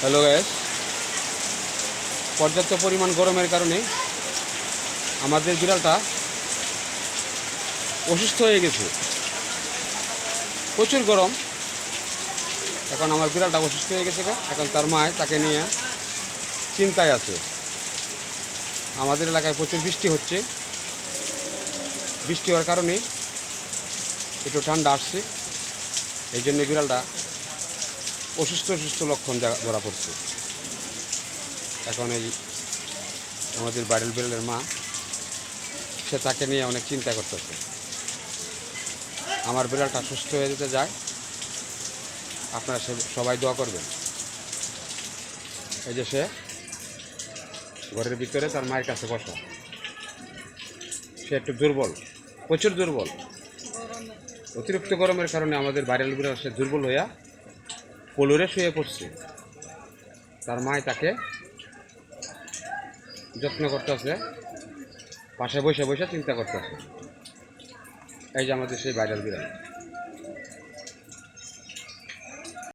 Hello guys, পর্যাপ্ত পরিমাণ গরমের কারণে আমাদের বিড়ালটা অসুস্থ হয়ে গেছে। প্রচুর গরম। এখন আমার বিড়ালটা অসুস্থ হয়ে গেছে। এখন তার মা তাকে নিয়ে চিন্তায় আছে। আমাদের এলাকায় প্রচুর বৃষ্টি হচ্ছে। বৃষ্টি হওয়ার কারণে একটু ঠান্ডা আসছে। এই জন্য বিড়ালটা অসুস্থ অসুস্থ লক্ষণ ধরা পড়ছে। এখন এই আমাদের বাড়ির বিড়ালের মা, সে তাকে নিয়ে অনেক চিন্তা করতেছে। আমার বিড়ালটা সুস্থ হয়ে যেতে যায়, আপনারা সবাই দোয়া করবেন। এই যে সে ঘরের ভিতরে তার মায়ের কাছে বসা। সে একটু দুর্বল, প্রচুর দুর্বল। অতিরিক্ত গরমের কারণে আমাদের ভাইরাল বিড়াল সে দুর্বল হইয়া কোলরে শুয়ে পড়ছে। তার মায় তাকে যত্ন করতেছে, পাশে বসে বসে চিন্তা করতেছে। এই যে আমাদের সেই ভাইরাল বিড়াল।